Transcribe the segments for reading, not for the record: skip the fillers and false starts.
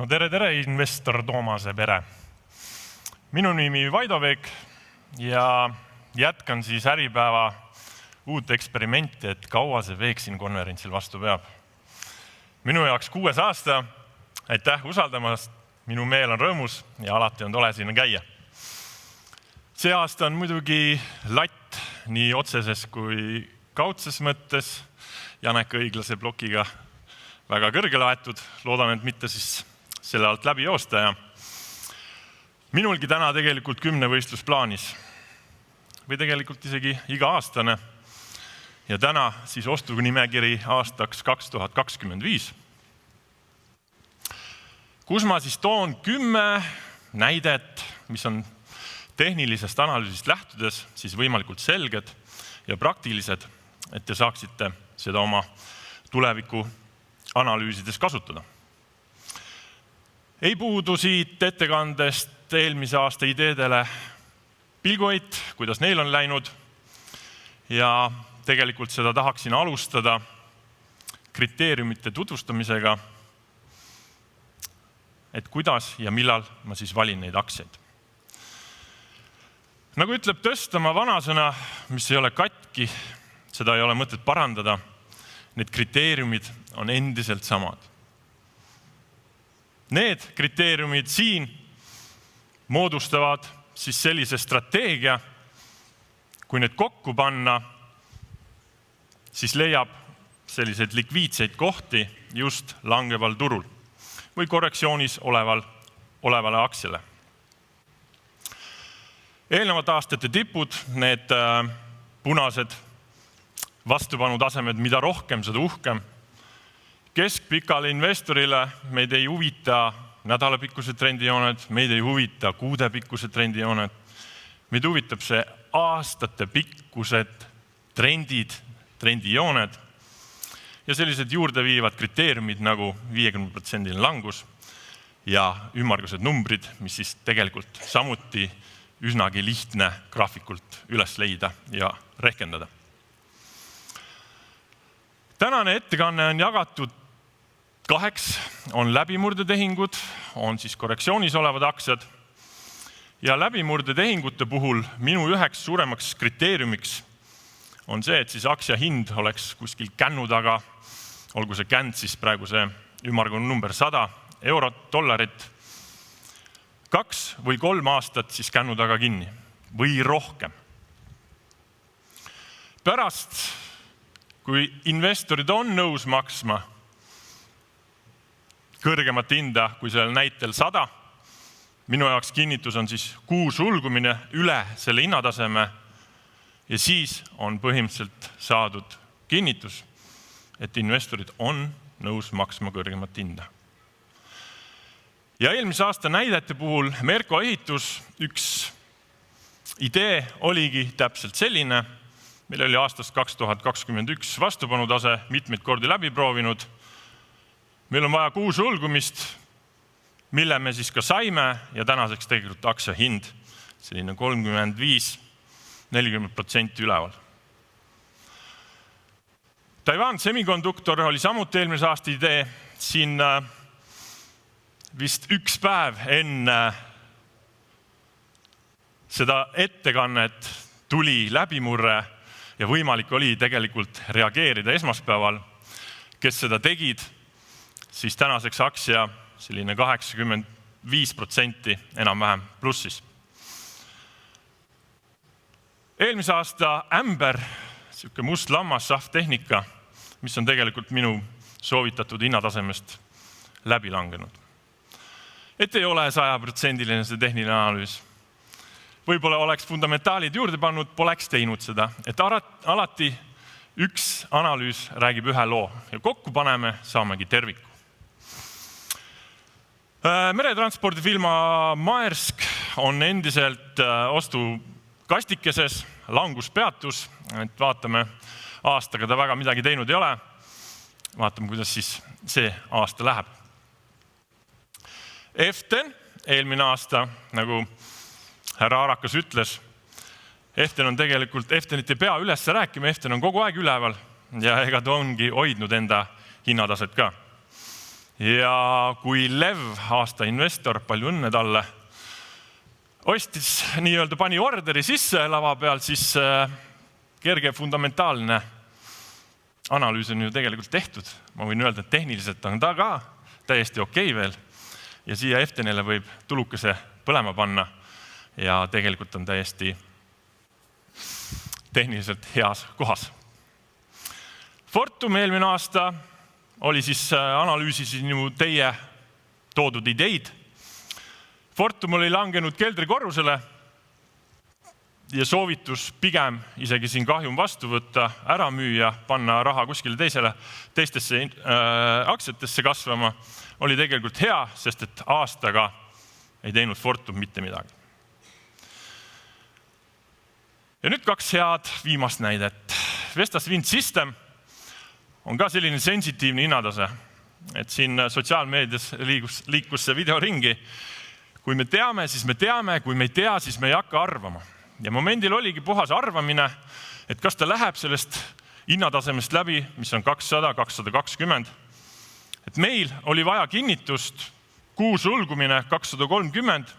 No tere, investor Toomase pere. Minu nimi Vaido Veek ja jätkan siis Äripäeva uut eksperimenti, et kaua see Veek siin konverentsil vastu peab. Minu jaoks 6. aasta, aitäh usaldamast, minu meel on rõõmus ja alati on tore siin käia. See aasta on muidugi latt nii otseses kui kaudses mõttes Janeka õiglase blokiga väga kõrgele aetud. Loodan, et mitte siis selle alt läbi joosta. Ja minulgi täna tegelikult 10 võistlus plaanis või tegelikult isegi iga-aastane. Ja täna siis ostunimekiri aastaks 2025. Kus ma siis toon 10 näidet, mis on tehnilisest analüüsist lähtudes siis võimalikult selged ja praktilised, et te saaksite seda oma tuleviku analüüsides kasutada. Ei puudu siit ettekandest eelmise aasta ideedele pilguid, kuidas neil on läinud ja tegelikult seda tahaksin alustada kriteeriumite tutvustamisega, et kuidas ja millal ma siis valin neid aktsiaid. Nagu ütleb Tõstamaa vanasõna, mis ei ole katki, seda ei ole mõtet parandada, need kriteeriumid on endiselt samad. Need kriteeriumid siin moodustavad siis sellise strateegia, kui need kokku panna, siis leiab selliseid likviidseid kohti just langeval turul või korrektsioonis olevale aktsiale. Eelnevad aastate tipud, need punased vastupanu tasemed, mida rohkem, seda uhkem. Keskpikale investorile meid ei huvita nädalapikkused trendijooned, meid ei huvita kuudepikkused trendijooned. Meid huvitab see aastate pikkused trendid, trendijooned ja sellised juurde viivad kriteeriumid nagu 50% langus ja ümmargused numbrid, mis siis tegelikult samuti üsnagi lihtne graafikult üles leida ja rehkendada. Tänane ettekanne on jagatud 2, on läbimurdetehingud, on siis korrektsioonis olevad aktsiad ja läbimurdetehingute puhul minu üheks suuremaks kriteeriumiks on see, et siis aktsia hind oleks kuskil kännu taga, olgu see känd siis praegu see ümmargune number 100 eurot, dollarit, 2 või 3 aastat siis kännu taga kinni või rohkem. Pärast, kui investorid on nõus maksma kõrgemat hinda kui sellel näitel 100, minu jaoks kinnitus on siis kuu sulgumine üle selle hinnataseme ja siis on põhimõtteliselt saadud kinnitus, et investorid on nõus maksma kõrgemat hinda. Ja eelmise aasta näidete puhul Merko ehitus üks idee oligi täpselt selline, meil oli aastast 2021 vastupanutase mitmeid kordi läbi proovinud. Meil on vaja kuu sulgumist, mille me siis ka saime ja tänaseks tegelikult aktsia hind selline 35-40% üleval. Taiwan Semikonduktor oli samuti eelmise aasta idee. Siin vist üks päev enne seda ettekannet tuli läbimurre ja võimalik oli tegelikult reageerida esmaspäeval. Kes seda tegid, siis tänaseks aktsia selline 85% enam-vähem plussis. Eelmise aasta ämber, siuke must lammas sahvtehnika, mis on tegelikult minu soovitatud hinnatasemest läbi langenud. Et ei ole 100% see tehniline analüüs. Võib-olla oleks fundamentaalid juurde pannud, poleks teinud seda, et alati üks analüüs räägib ühe loo ja kokku paneme, saamegi terviku. Meretranspordifirma Maersk on endiselt ostukastikeses, langus peatus, et vaatame aastaga ta väga midagi teinud ei ole. Vaatame, kuidas siis see aasta läheb. Eften, eelmine aasta, nagu härra Arakas ütles, Eften on tegelikult, Eftenit ei pea üles rääkima, Eften on kogu aeg üleval ja ega ta ongi hoidnud enda hinnataset ka. Ja kui Lev, aasta investor, palju õnne talle, ostis nii-öelda pani orderi sisse lava peal, siis kerge fundamentaalne analüüs on ju tegelikult tehtud. Ma võin öelda, et tehniliselt on ta ka täiesti okei veel. Ja siia Eftenile võib tulukese põlema panna ja tegelikult on täiesti tehniliselt heas kohas. Fortum eelmine aasta oli siis analüüsisin ju teie toodud ideid. Fortum oli langenud keldrikorrusele ja soovitus pigem isegi siin kahjum vastu võtta, ära müüa, panna raha kuskile teistesse aktsiatesse kasvama, oli tegelikult hea, sest et aastaga ei teinud Fortum mitte midagi. Ja nüüd 2 head viimast näidet. Vestas Wind System on ka selline sensitiivne hinnatase, et siin sotsiaalmeedias liikus see video ringi. Kui me teame, siis me teame, kui me ei tea, siis me ei hakka arvama. Ja momendil oligi puhas arvamine, et kas ta läheb sellest hinnatasemest läbi, mis on 200, 220. Et meil oli vaja kinnitust, kuu sulgumine 230,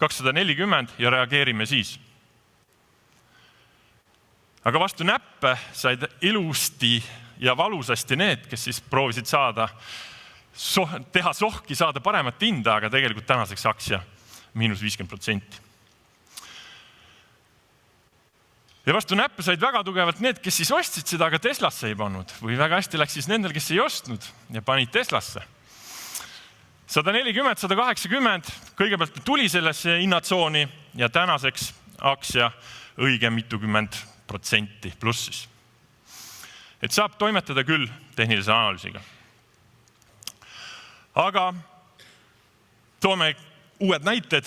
240 ja reageerime siis. Aga vastu näppe said ilusti ja valusasti need, kes siis proovisid teha sohki, saada paremat hinda, aga tegelikult tänaseks aktsia -50%. Ja vastu näppe said väga tugevalt need, kes siis ostsid seda, aga Teslasse ei pannud. Või väga hästi läks siis nendel, kes ei ostnud ja panid Teslasse. 140, 180, kõigepealt tuli sellesse hinnatsooni ja tänaseks aktsia õige mitukümmend% plussis. Et saab toimetada küll tehnilise analüüsiga. Aga toome uued näited.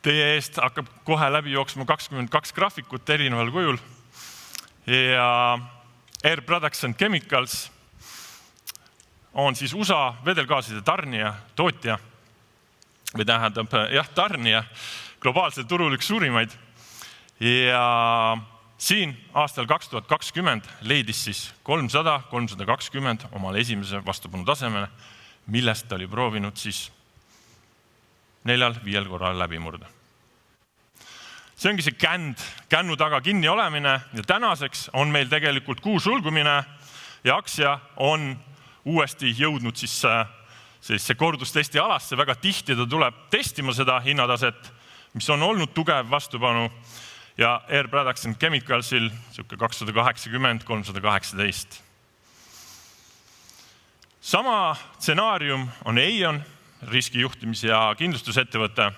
Teie eest hakkab kohe läbi jooksma 22 graafikut erineval kujul. Ja Air Products and Chemicals on siis USA vedelgaaside tarnija, tootja, või tähendab, tarnija, globaalsel turul üks suurimaid. Ja siin aastal 2020 leidis siis 300-320 omale esimese vastupanu tasemele, millest ta oli proovinud siis 4-5 korral läbi murda. See ongi see kännu taga kinni olemine ja tänaseks on meil tegelikult kuu sulgumine ja aktsia on uuesti jõudnud siis sellise kordustesti alasse. Väga tihti ta tuleb testima seda hinnataset, mis on olnud tugev vastupanu ja Air Products and Chemicalsil 280, 318. Sama stsenaarium on Eion, riskijuhtimis- ja kindlustusettevõte,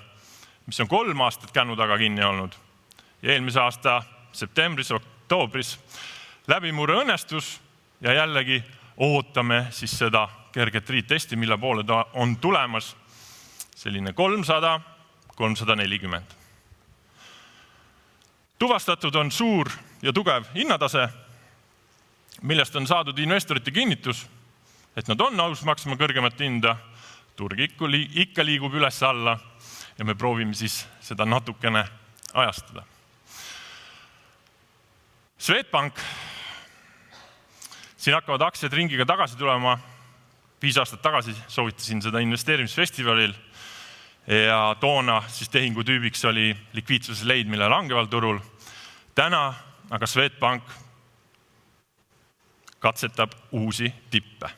mis on 3 aastat kännu taga kinni olnud. Ja eelmise aasta septembris, oktoobris läbimurre õnnestus ja jällegi ootame siis seda kerget riittesti, mille poole ta on tulemas. Selline 300, 340. Tuvastatud on suur ja tugev hinnatase, millest on saadud investorite kinnitus, et nad on nõus maksma kõrgemat hinda. Turg ikka liigub üles alla ja me proovime siis seda natukene ajastada. Swedbank. Siin hakkavad aktsiad ringiga tagasi tulema. 5 aastat tagasi soovitasin seda investeerimisfestivalil ja toona siis tehingutüübiks oli likviidsuse leidmine langeval turul. Täna aga Swedbank katsetab uusi tippe.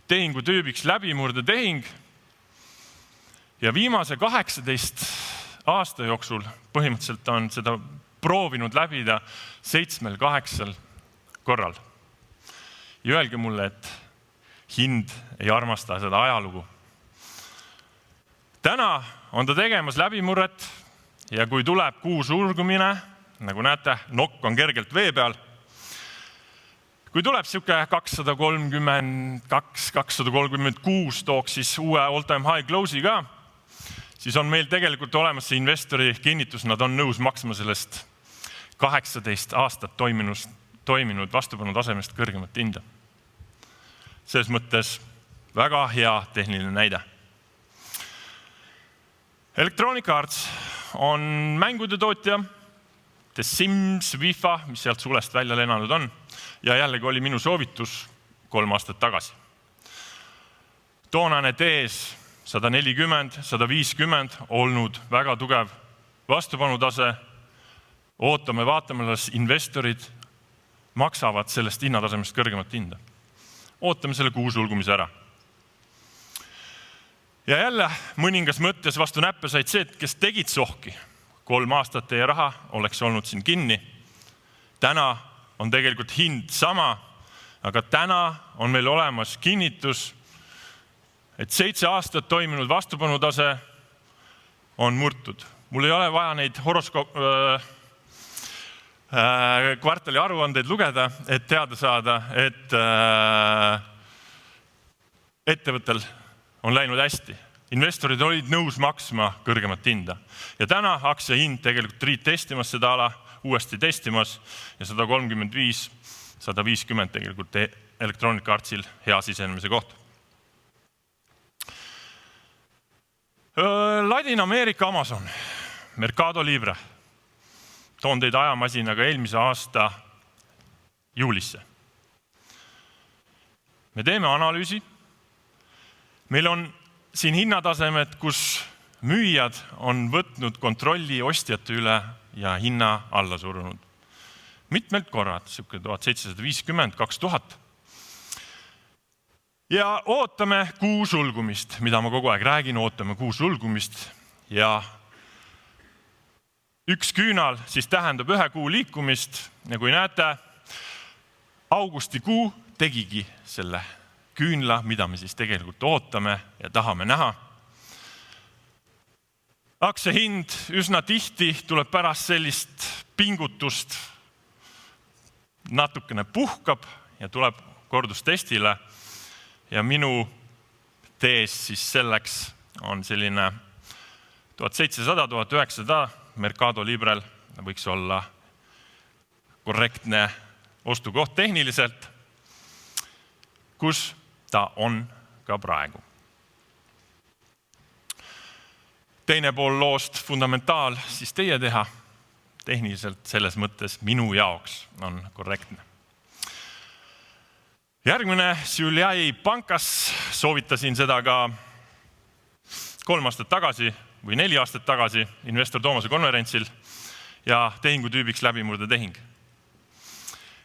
Tehingutüübiks läbimurde tehing ja viimase 18 aasta jooksul põhimõtteliselt on seda proovinud läbida 7-8 korral. Ja öelge mulle, et hind ei armasta seda ajalugu. Täna on ta tegemas läbimurret ja kui tuleb kuu sulgumine, nagu näete, nokk on kergelt vee peal. Kui tuleb siuke 232, 236 tooks siis uue all-time high close'i ka, siis on meil tegelikult olemas see investori kinnitus, nad on nõus maksma sellest 18 aastat toiminud vastupanu tasemest kõrgemat hinda. Selles mõttes väga hea tehniline näide. Electronic Arts on mängude tootja, The Sims, FIFA, mis sealt sulest välja lennanud on. Ja jällegi oli minu soovitus 3 aastat tagasi. toonane TS 140, 150 olnud väga tugev vastupanutase. Ootame, vaatame, las investorid maksavad sellest hinnatasemest kõrgemat hinda. Ootame selle kuu sulgumise ära. Ja jälle mõningas mõttes vastu näppe said see, kes tegid sohki. 3 aastat teie raha oleks olnud siin kinni. Täna on tegelikult hind sama, aga täna on meil olemas kinnitus, et 7 aastat toiminud vastupanutase on murtud. Mul ei ole vaja neid kvartali aruandeid lugeda, et teada saada, et ettevõttel on läinud hästi. Investorid olid nõus maksma kõrgemat hinda. Ja täna aktsia hind tegelikult testimas seda ala, uuesti testimas ja 135, 150 tegelikult elektroonikaartsil hea sisenemise koht. Ladina-Ameerika Amazon, Mercado Libre. Toon teid ajamasinaga eelmise aasta juulisse. Me teeme analüüsi. Meil on siin hinnatasemed, kus müüjad on võtnud kontrolli ostjate üle ja hinna alla surunud. Mitmelt korrad, 1750, 2000. Ja ootame kuu sulgumist, mida ma kogu aeg räägin, ootame kuu sulgumist ja üks küünal siis tähendab 1 kuu liikumist ja kui näete, augustikuu tegigi selle küünla, mida me siis tegelikult ootame ja tahame näha. Aktsia hind üsna tihti tuleb pärast sellist pingutust, natukene puhkab ja tuleb kordustestile ja minu tees siis selleks on selline 1700, 1900 Mercado Librel võiks olla korrektne ostukoht tehniliselt, kus ta on ka praegu. Teine pool loost fundamentaal siis teie teha. Tehniliselt selles mõttes minu jaoks on korrektne. Järgmine Siuliai Pankas, soovitasin seda ka 3 aastat tagasi või 4 aastat tagasi investor Toomase konverentsil ja tehingutüübiks läbimurdetehing.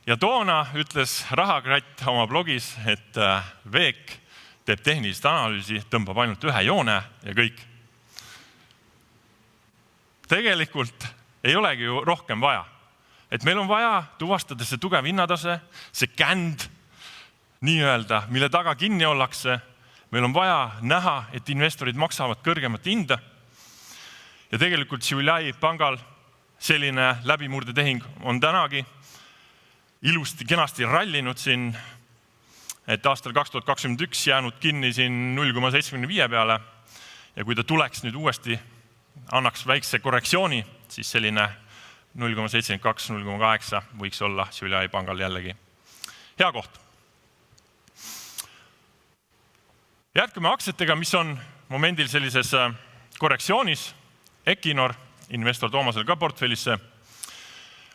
Ja toona ütles Rahakratt oma blogis, et Veek teeb tehnilist analüüsi, tõmbab ainult 1 joone ja kõik. Tegelikult ei olegi ju rohkem vaja. Et meil on vaja tuvastada see tugev hinnatase, see känd, nii-öelda, mille taga kinni ollakse. Meil on vaja näha, et investorid maksavad kõrgemat hinda. Ja tegelikult Siuliai pangal selline läbimurdetehing on tänagi ilusti kenasti rallinud siin, et aastal 2021 jäänud kinni siin 0,75 peale. Ja kui ta tuleks nüüd uuesti, annaks väikse korrektsiooni, siis selline 0,72, 0,8 võiks olla Siuliai pangal jällegi hea koht. Jätkame aktsiatega, mis on momendil sellises korrektsioonis. Equinor, investor Toomasel ka portfellisse.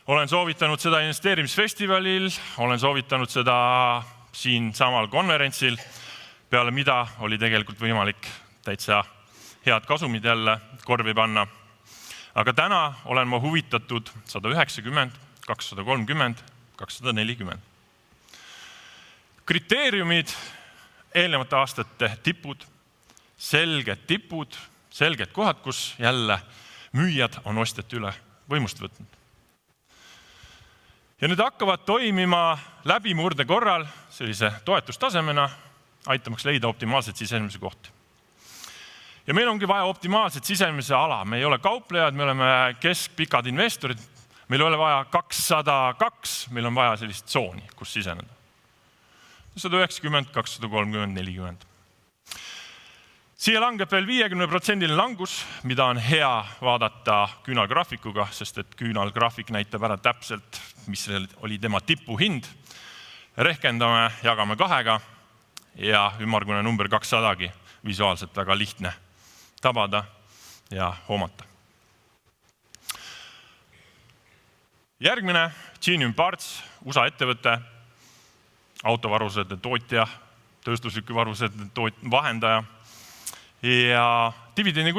Olen soovitanud seda investeerimisfestivalil, olen soovitanud seda siin samal konverentsil, peale mida oli tegelikult võimalik täitsa head kasumid jälle korvi panna. Aga täna olen ma huvitatud 190, 230, 240. Kriteeriumid, eelnevate aastate tipud, selged kohad, kus jälle müüjad on ostjate üle võimust võtnud. Ja need hakkavad toimima läbimurde korral sellise toetustasemena, aitamaks leida optimaalset sisenemise kohti. Ja meil ongi vaja optimaalset sisenemise ala. Me ei ole kauplejad, me oleme keskpikad investorid. Meil ei ole vaja 202, meil on vaja sellist tsooni, kus siseneda. 190, 230, 40. Siia langeb veel 50% langus, mida on hea vaadata küünalgraafikuga, sest et küünalgraafik näitab ära täpselt, mis oli tema tipuhind. Rehkendame, jagame 2 ja ümmargune number 200-gi visuaalselt väga lihtne tabada ja hoomata. Järgmine, Genium Parts, USA ettevõte, autovarusede tootja, tööstusliku varuse vahendaja ja dividendi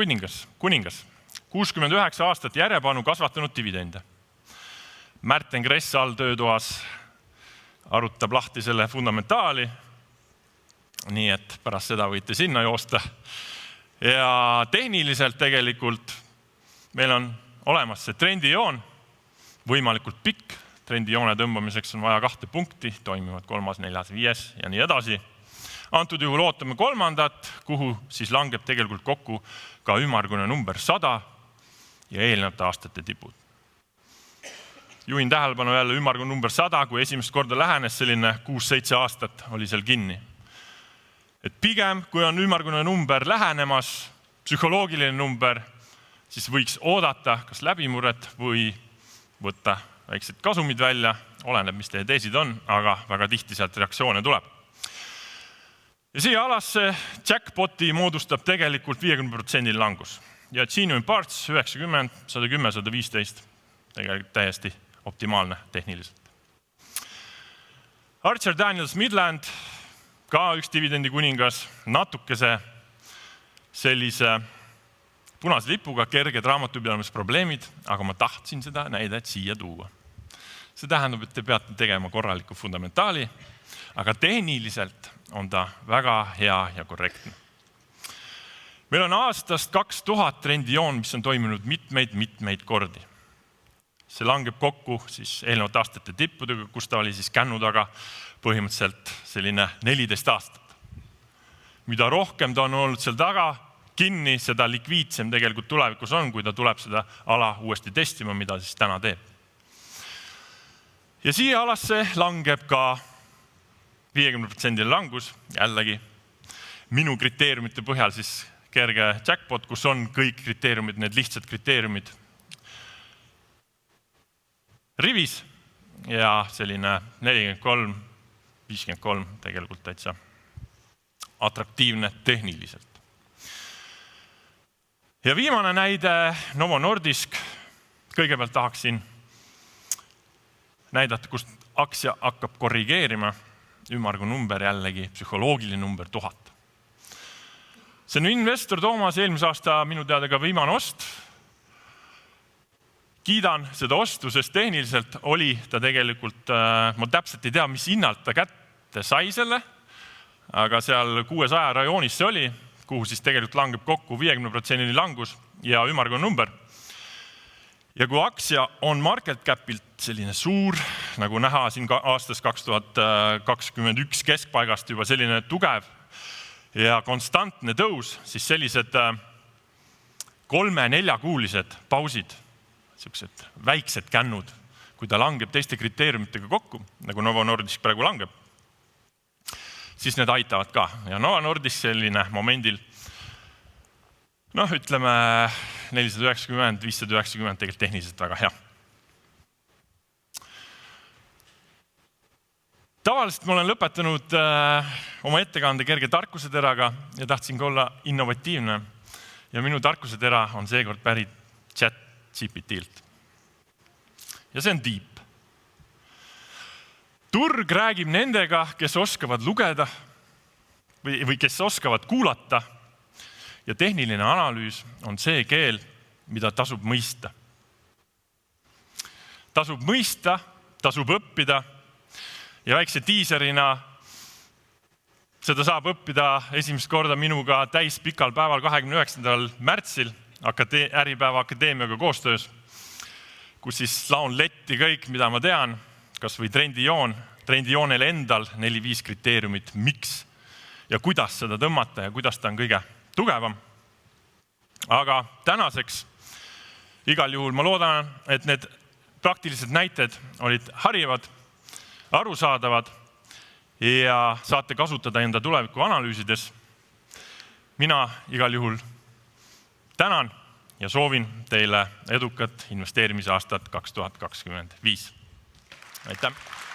kuningas. 69 aastat järjepanu kasvatanud dividende. Märten Kress all töötoas arutab lahti selle fundamentaali, nii et pärast seda võite sinna joosta. Ja tehniliselt tegelikult meil on olemas see trendijoon, võimalikult pikk. Trendijoone tõmbamiseks on vaja 2 punkti, toimivad 3., 4., 5. ja nii edasi. Antud juhul ootame 3., kuhu siis langeb tegelikult kokku ka ümmargune number 100 ja eelnevate aastate tipud. Juhin tähelepanu jälle ümmargune number 100, kui esimest korda lähenes selline 6-7 aastat oli seal kinni. Et pigem, kui on ümmargune number lähenemas, psühholoogiline number, siis võiks oodata kas läbimurret või võtta väiksed kasumid välja, oleneb, mis teie teesid on, aga väga tihti sealt reaktsioone tuleb. Ja siia alasse jackpoti moodustab tegelikult 50% langus. Ja Genuine Parts 90, 110, 115, tegelikult täiesti optimaalne tehniliselt. Archer Daniels Midland, ka üks dividendi kuningas, natukese sellise punase lipuga, kerged raamatupidamisprobleemid, aga ma tahtsin seda näidet siia tuua. See tähendab, et te peate tegema korraliku fundamentaali, aga tehniliselt on ta väga hea ja korrektne. Meil on aastast 2000 trendijoon, mis on toiminud mitmeid kordi. See langeb kokku siis eelnevate aastate tippudega, kus ta oli siis kännu taga põhimõtteliselt selline 14 aastat. Mida rohkem ta on olnud seal taga kinni, seda likviidsem tegelikult tulevikus on, kui ta tuleb seda ala uuesti testima, mida siis täna teeb. Ja siia alasse langeb ka 50% langus, jällegi minu kriteeriumite põhjal siis kerge jackpot, kus on kõik kriteeriumid, need lihtsad kriteeriumid rivis ja selline 43, 53 tegelikult täitsa atraktiivne tehniliselt. Ja viimane näide Novo Nordisk. Kõigepealt tahaksin näidata, kust aktsia hakkab korrigeerima. Ümmargu number jällegi, psühholoogiline number 1000. See on investor Toomas eelmise aasta minu teada ka viimane ost. Kiidan seda ostu, sest tehniliselt oli ta tegelikult, ma täpselt ei tea, mis hinnalt ta kätte sai selle, aga seal 600 rajoonis see oli, kuhu siis tegelikult langeb kokku 50% langus ja ümmargune number. Ja kui aktsia on market capilt selline suur, nagu näha siin aastas 2021 keskpaigast juba selline tugev ja konstantne tõus, siis sellised 3-4 kuulised pausid, sellised väiksed kännud, kui ta langeb teiste kriteeriumitega kokku, nagu Novo Nordisk praegu langeb, siis need aitavad ka. Ja Novo Nordisk selline momendil, ütleme 490, 590 tegelikult tehniliselt väga hea. Tavaliselt ma olen lõpetanud oma ettekande kerge tarkuseteraga ja tahtsin ka olla innovatiivne. Ja minu tarkusetera on seekord pärit ChatGPT-lt. Ja see on deep. Turg räägib nendega, kes oskavad lugeda või kes oskavad kuulata. Ja tehniline analüüs on see keel, mida tasub mõista. Tasub mõista, tasub õppida ja väikse tiiserina seda saab õppida esimest korda minuga täis pikal päeval 29. märtsil Äripäeva Akadeemiaga koostöös, kus siis laun letti kõik, mida ma tean, kas või trendijoonele endal 4-5 kriteeriumit, miks ja kuidas seda tõmmata ja kuidas ta on kõige tugevam. Aga tänaseks igal juhul ma loodan, et need praktilised näited olid harivad, arusaadavad ja saate kasutada enda tuleviku analüüsides. Mina igal juhul tänan ja soovin teile edukat investeerimisaastat 2025. Aitäh!